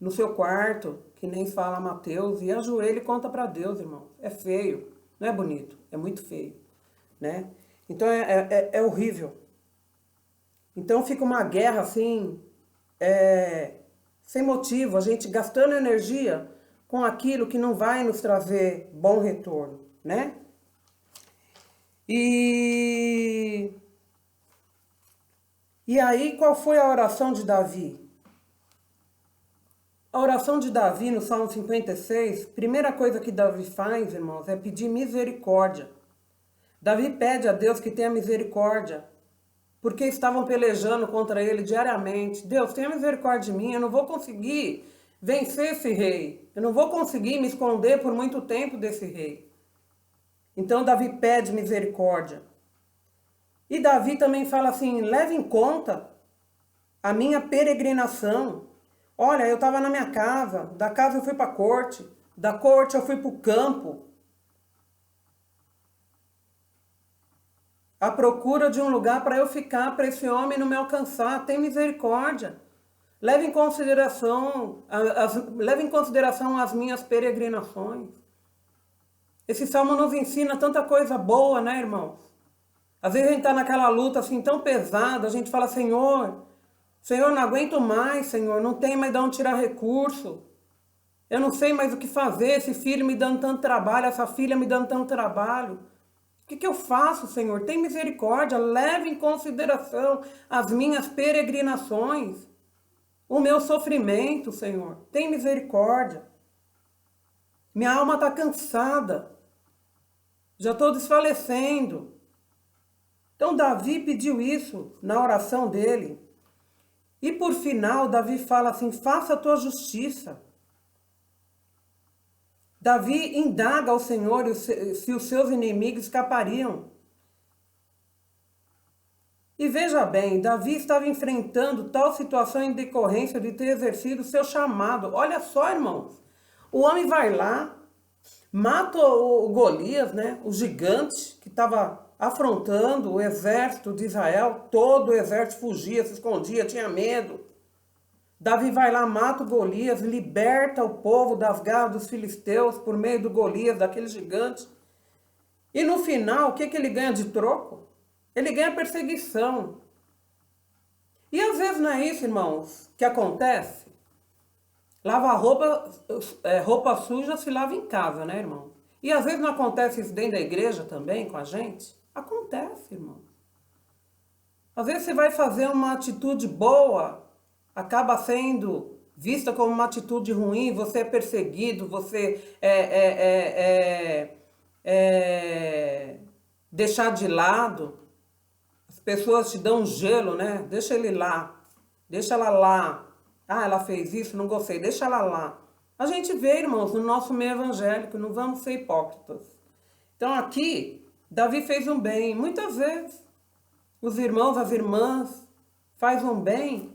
[SPEAKER 1] no seu quarto, que nem fala Mateus, e ajoelha e conta para Deus, irmão. É feio. Não é bonito. É muito feio. Né? Então é horrível. Então fica uma guerra assim, sem motivo. A gente gastando energia com aquilo que não vai nos trazer bom retorno. Né? E aí, qual foi a oração de Davi? A oração de Davi no Salmo 56, primeira coisa que Davi faz, irmãos, é pedir misericórdia. Davi pede a Deus que tenha misericórdia, porque estavam pelejando contra ele diariamente. Deus, tenha misericórdia de mim, eu não vou conseguir vencer esse rei. Eu não vou conseguir me esconder por muito tempo desse rei. Então Davi pede misericórdia. E Davi também fala assim, leve em conta a minha peregrinação. Olha, eu estava na minha casa, da casa eu fui para a corte, da corte eu fui para o campo, à procura de um lugar para eu ficar, para esse homem não me alcançar. Tem misericórdia. Leve em consideração as minhas peregrinações. Esse salmo nos ensina tanta coisa boa, né, irmãos? Às vezes a gente está naquela luta assim tão pesada, a gente fala, Senhor, não aguento mais, Senhor, não tem mais de onde tirar recurso. Eu não sei mais o que fazer, esse filho me dando tanto trabalho, essa filha me dando tanto trabalho. O que eu faço, Senhor? Tem misericórdia, leve em consideração as minhas peregrinações, o meu sofrimento, Senhor. Tem misericórdia. Minha alma está cansada. Já estou desfalecendo. Então Davi pediu isso na oração dele. E por final, Davi fala assim, faça a tua justiça. Davi indaga ao Senhor se os seus inimigos escapariam. E veja bem, Davi estava enfrentando tal situação em decorrência de ter exercido o seu chamado. Olha só, irmãos. O homem vai lá, mata o Golias, né? O gigante que estava afrontando o exército de Israel. Todo o exército fugia, se escondia, tinha medo. Davi vai lá, mata o Golias, liberta o povo das garras dos filisteus por meio do Golias, daquele gigante. E no final, o que ele ganha de troco? Ele ganha perseguição. E às vezes não é isso, irmãos, que acontece? Roupa suja se lava em casa, né, irmão? E às vezes não acontece isso dentro da igreja também com a gente? Acontece, irmão. Às vezes você vai fazer uma atitude boa, acaba sendo vista como uma atitude ruim, você é perseguido, você deixar de lado. As pessoas te dão um gelo, né? Deixa ele lá, deixa ela lá. Ah, ela fez isso, não gostei, deixa ela lá. A gente vê, irmãos, no nosso meio evangélico, não vamos ser hipócritas. Então aqui, Davi fez um bem. Muitas vezes, os irmãos, as irmãs, fazem um bem.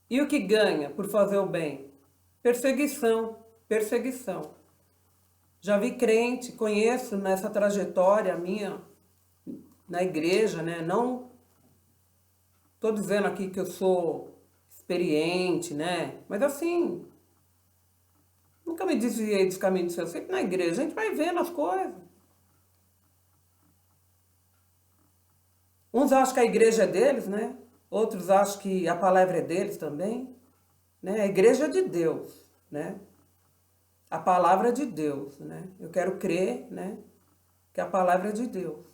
[SPEAKER 1] E o que ganha por fazer o bem? Perseguição, perseguição. Já vi crente, conheço nessa trajetória minha na igreja, né? Não estou dizendo aqui que eu sou experiente, né? Mas assim, nunca me desviei dos caminhos do Senhor. Sempre na igreja, a gente vai vendo as coisas. Uns acham que a igreja é deles, né? Outros acham que a palavra é deles também, né? A igreja é de Deus, né? A palavra é de Deus, né? Eu quero crer, né? Que a palavra é de Deus.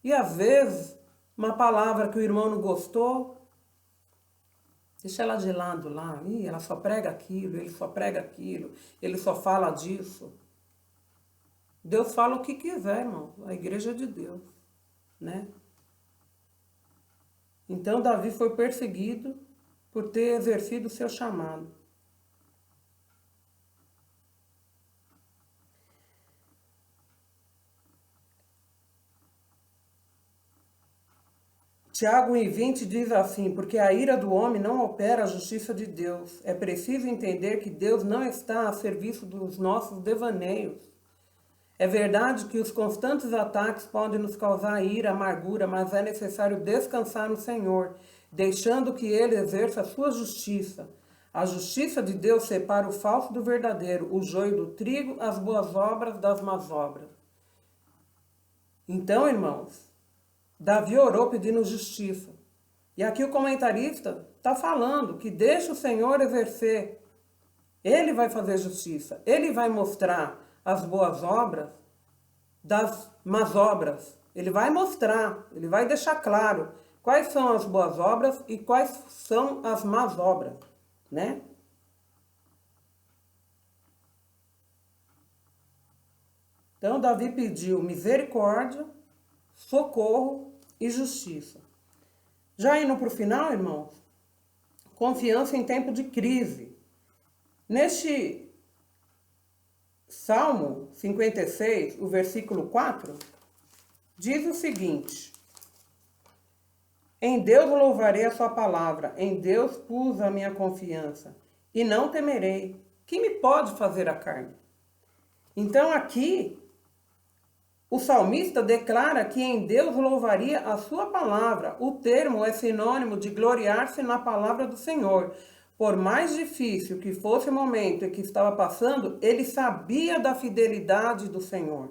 [SPEAKER 1] E às vezes, uma palavra que o irmão não gostou, deixa ela de lado lá. Ih, ela só prega aquilo, ele só prega aquilo, ele só fala disso. Deus fala o que quiser, irmão. A igreja é de Deus, né? Então, Davi foi perseguido por ter exercido o seu chamado. Tiago 1,20 diz assim: porque a ira do homem não opera a justiça de Deus. É preciso entender que Deus não está a serviço dos nossos devaneios. É verdade que os constantes ataques podem nos causar ira, amargura, mas é necessário descansar no Senhor, deixando que Ele exerça a sua justiça. A justiça de Deus separa o falso do verdadeiro, o joio do trigo, as boas obras das más obras. Então, irmãos, Davi orou pedindo justiça. E aqui o comentarista está falando que deixa o Senhor exercer. Ele vai fazer justiça. Ele vai mostrar as boas obras das más obras. Ele vai mostrar, ele vai deixar claro quais são as boas obras e quais são as más obras, né? Então, Davi pediu misericórdia, socorro e justiça. Já indo para o final, irmãos, confiança em tempo de crise. Neste Salmo 56, o versículo 4, diz o seguinte: em Deus louvarei a sua palavra, em Deus pus a minha confiança, e não temerei. Que me pode fazer a carne? Então aqui, o salmista declara que em Deus louvaria a sua palavra. O termo é sinônimo de gloriar-se na palavra do Senhor. Por mais difícil que fosse o momento em que estava passando, ele sabia da fidelidade do Senhor,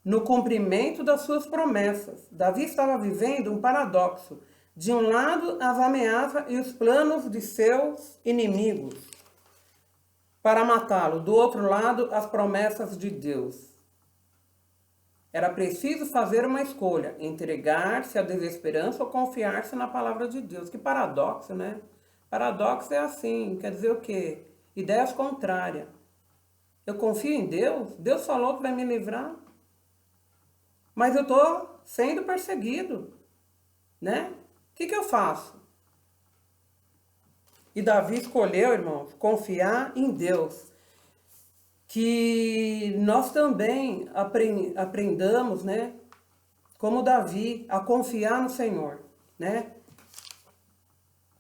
[SPEAKER 1] no cumprimento das suas promessas. Davi estava vivendo um paradoxo. De um lado, as ameaças e os planos de seus inimigos para matá-lo. Do outro lado, as promessas de Deus. Era preciso fazer uma escolha, entregar-se à desesperança ou confiar-se na palavra de Deus. Que paradoxo, né? Paradoxo é assim, quer dizer o quê? Ideias contrárias. Eu confio em Deus, Deus falou que vai me livrar, mas eu estou sendo perseguido, né? O que eu faço? E Davi escolheu, irmãos, confiar em Deus. Que nós também aprendamos, né, como Davi, a confiar no Senhor, né,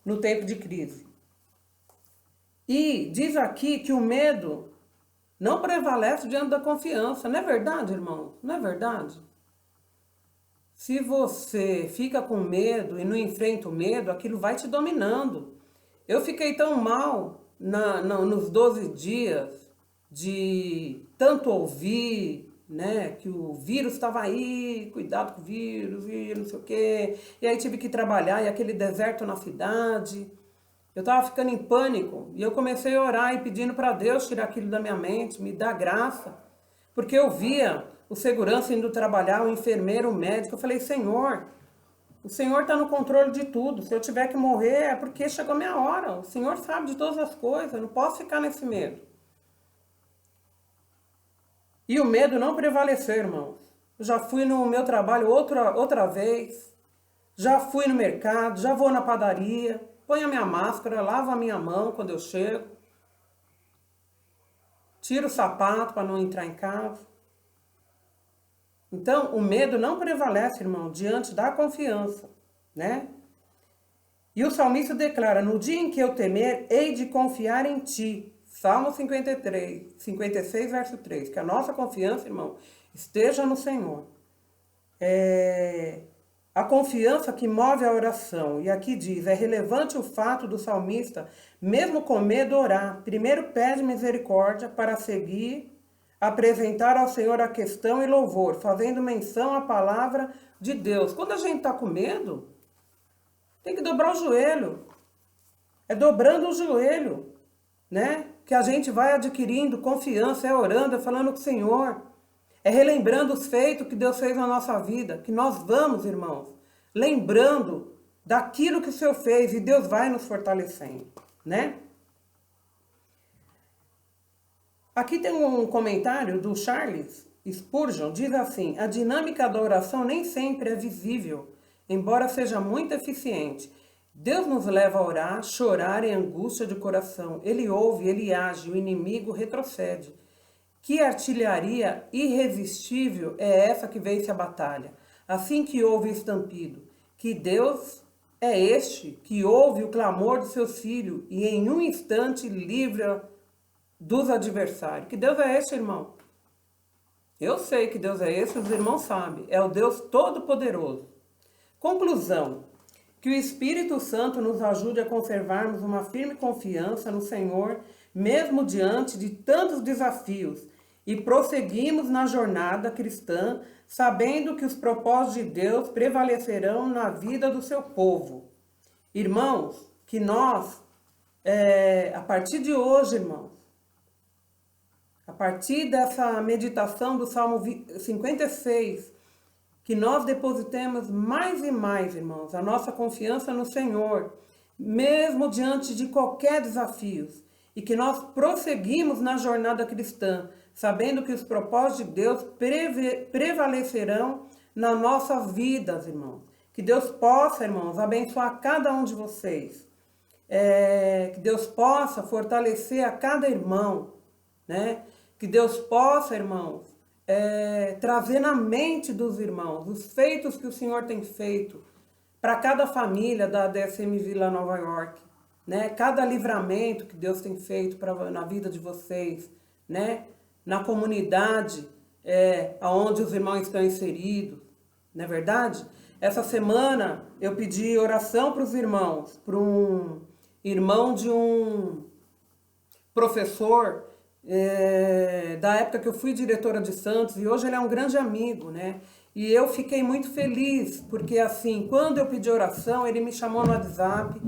[SPEAKER 1] no tempo de crise. E diz aqui que o medo não prevalece diante da confiança. Não é verdade, irmão? Não é verdade? Se você fica com medo e não enfrenta o medo, aquilo vai te dominando. Eu fiquei tão mal nos 12 dias de tanto ouvir, né, que o vírus estava aí, cuidado com o vírus e não sei o quê. E aí tive que trabalhar e aquele deserto na cidade. Eu estava ficando em pânico e eu comecei a orar e pedindo para Deus tirar aquilo da minha mente, me dar graça. Porque eu via o segurança indo trabalhar, o enfermeiro, o médico. Eu falei, Senhor, o Senhor está no controle de tudo. Se eu tiver que morrer é porque chegou a minha hora. O Senhor sabe de todas as coisas, eu não posso ficar nesse medo. E o medo não prevaleceu, irmãos. Eu já fui no meu trabalho outra vez, já fui no mercado, já vou na padaria, ponho a minha máscara, lavo a minha mão quando eu chego, tiro o sapato para não entrar em casa. Então, o medo não prevalece, irmão, diante da confiança, né? E o salmista declara, no dia em que eu temer, hei de confiar em ti. Salmo 56, verso 3. Que a nossa confiança, irmão, esteja no Senhor. A confiança que move a oração. E aqui diz, é relevante o fato do salmista, mesmo com medo, orar. Primeiro pede misericórdia para seguir, apresentar ao Senhor a questão e louvor, fazendo menção à palavra de Deus. Quando a gente está com medo, tem que dobrar o joelho. É dobrando o joelho, né? Que a gente vai adquirindo confiança, é orando, é falando com o Senhor. É relembrando os feitos que Deus fez na nossa vida. Que nós vamos, irmãos, lembrando daquilo que o Senhor fez e Deus vai nos fortalecendo, né? Aqui tem um comentário do Charles Spurgeon, diz assim, a dinâmica da oração nem sempre é visível, embora seja muito eficiente. Deus nos leva a orar, chorar em angústia de coração. Ele ouve, ele age, o inimigo retrocede. Que artilharia irresistível é essa que vence a batalha? Assim que houve estampido, que Deus é este que ouve o clamor do seu filho e em um instante livra dos adversários. Que Deus é este, irmão? Eu sei que Deus é esse, os irmãos sabem. É o Deus Todo-Poderoso. Conclusão. Que o Espírito Santo nos ajude a conservarmos uma firme confiança no Senhor, mesmo diante de tantos desafios, e prosseguimos na jornada cristã, sabendo que os propósitos de Deus prevalecerão na vida do seu povo. Irmãos, que nós, a partir de hoje, irmãos, a partir dessa meditação do Salmo 56, que nós depositemos mais e mais, irmãos, a nossa confiança no Senhor, mesmo diante de qualquer desafio, e que nós prosseguimos na jornada cristã, sabendo que os propósitos de Deus prevalecerão nas nossas vidas, irmãos. Que Deus possa, irmãos, abençoar cada um de vocês. Que Deus possa fortalecer a cada irmão, né? Que Deus possa, irmãos, trazer na mente dos irmãos os feitos que o Senhor tem feito para cada família da DSM Vila Nova York, né? Cada livramento que Deus tem feito na vida de vocês, né? Na comunidade onde os irmãos estão inseridos, não é verdade? Essa semana eu pedi oração para os irmãos, para um irmão de um professor da época que eu fui diretora de Santos, e hoje ele é um grande amigo, né? E eu fiquei muito feliz, porque assim, quando eu pedi oração, ele me chamou no WhatsApp,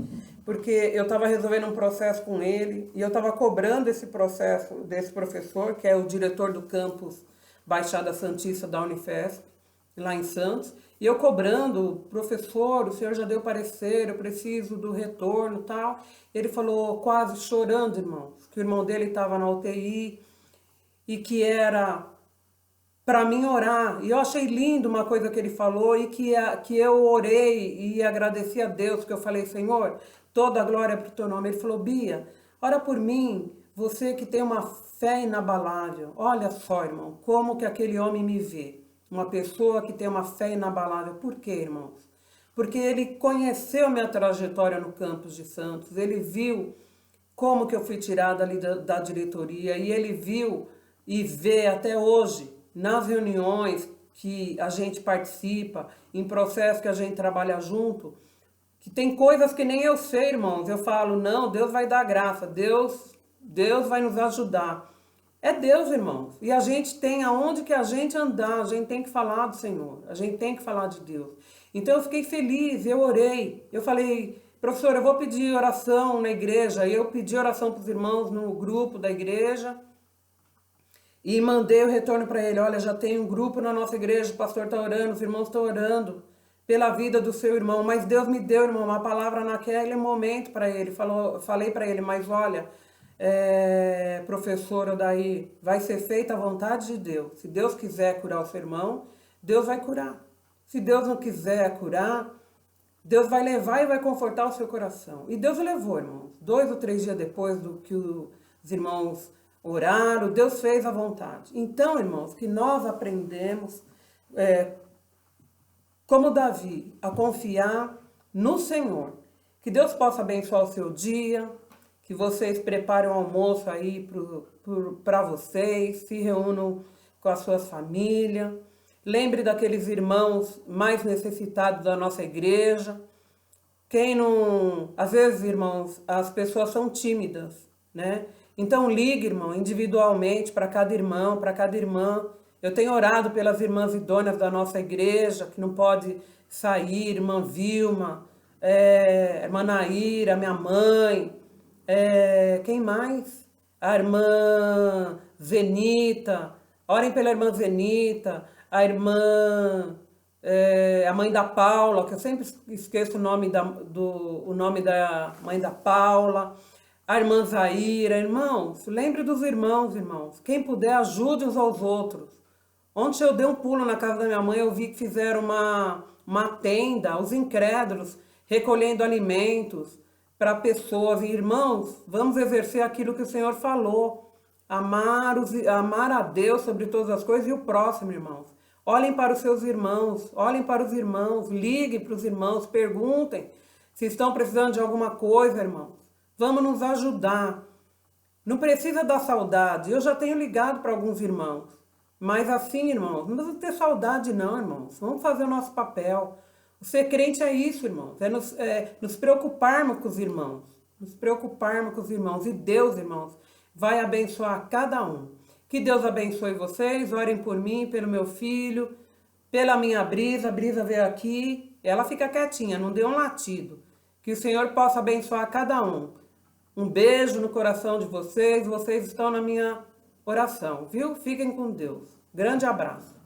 [SPEAKER 1] porque eu estava resolvendo um processo com ele, e eu estava cobrando esse processo desse professor, que é o diretor do campus Baixada Santista da Unifesp, lá em Santos, e eu cobrando, professor, o senhor já deu parecer, eu preciso do retorno e tal. Ele falou, quase chorando, irmãos, que o irmão dele estava na UTI e que era para mim orar. E eu achei lindo uma coisa que ele falou e que eu orei e agradeci a Deus, porque eu falei, Senhor, toda a glória é para o teu nome. Ele falou, Bia, ora por mim, você que tem uma fé inabalável. Olha só, irmão, como que aquele homem me vê. Uma pessoa que tem uma fé inabalável. Por quê, irmãos? Porque ele conheceu minha trajetória no campus de Santos, ele viu como que eu fui tirada ali da diretoria, e ele viu e vê até hoje, nas reuniões que a gente participa, em processos que a gente trabalha junto, que tem coisas que nem eu sei, irmãos. Eu falo, não, Deus vai dar graça, Deus vai nos ajudar. É Deus, irmãos. E a gente tem, aonde que a gente andar, a gente tem que falar do Senhor. A gente tem que falar de Deus. Então eu fiquei feliz, eu orei. Eu falei, professor, eu vou pedir oração na igreja. Eu pedi oração para os irmãos no grupo da igreja. E mandei o retorno para ele. Olha, já tem um grupo na nossa igreja, o pastor está orando, os irmãos estão orando pela vida do seu irmão. Mas Deus me deu, irmão, uma palavra naquele momento para ele. Falei para ele, mas olha, professora daí, vai ser feita a vontade de Deus. Se Deus quiser curar o seu irmão, Deus vai curar. Se Deus não quiser curar, Deus vai levar e vai confortar o seu coração. E Deus levou, irmãos. 2 ou 3 dias depois do que os irmãos oraram, Deus fez a vontade. Então, irmãos, que nós aprendemos, como Davi, a confiar no Senhor. Que Deus possa abençoar o seu dia, que vocês preparem um almoço aí para vocês, se reúnam com as suas famílias. Lembre daqueles irmãos mais necessitados da nossa igreja. Quem não... Às vezes, irmãos, as pessoas são tímidas, né? Então ligue, irmão, individualmente para cada irmão, para cada irmã. Eu tenho orado pelas irmãs idôneas da nossa igreja, que não pode sair, irmã Vilma, irmã Naíra, minha mãe, quem mais? A irmã Zenita, orem pela irmã Zenita, a irmã, a mãe da Paula, que eu sempre esqueço o nome o nome da mãe da Paula, a irmã Zaira. Irmãos, lembre dos irmãos, irmãos. Quem puder, ajude uns aos outros. Ontem eu dei um pulo na casa da minha mãe, eu vi que fizeram uma tenda, os incrédulos, recolhendo alimentos para pessoas. E, irmãos, vamos exercer aquilo que o Senhor falou. Amar a Deus sobre todas as coisas e o próximo, irmãos. Olhem para os seus irmãos, olhem para os irmãos, liguem para os irmãos, perguntem se estão precisando de alguma coisa, irmãos. Vamos nos ajudar. Não precisa dar saudade. Eu já tenho ligado para alguns irmãos. Mas assim, irmãos, não precisa ter saudade não, irmãos. Vamos fazer o nosso papel. O ser crente é isso, irmãos. É nos preocuparmos com os irmãos. Nos preocuparmos com os irmãos. E Deus, irmãos, vai abençoar cada um. Que Deus abençoe vocês. Orem por mim, pelo meu filho, pela minha Brisa. A Brisa veio aqui. Ela fica quietinha, não deu um latido. Que o Senhor possa abençoar cada um. Um beijo no coração de vocês. Vocês estão na minha oração, viu? Fiquem com Deus. Grande abraço.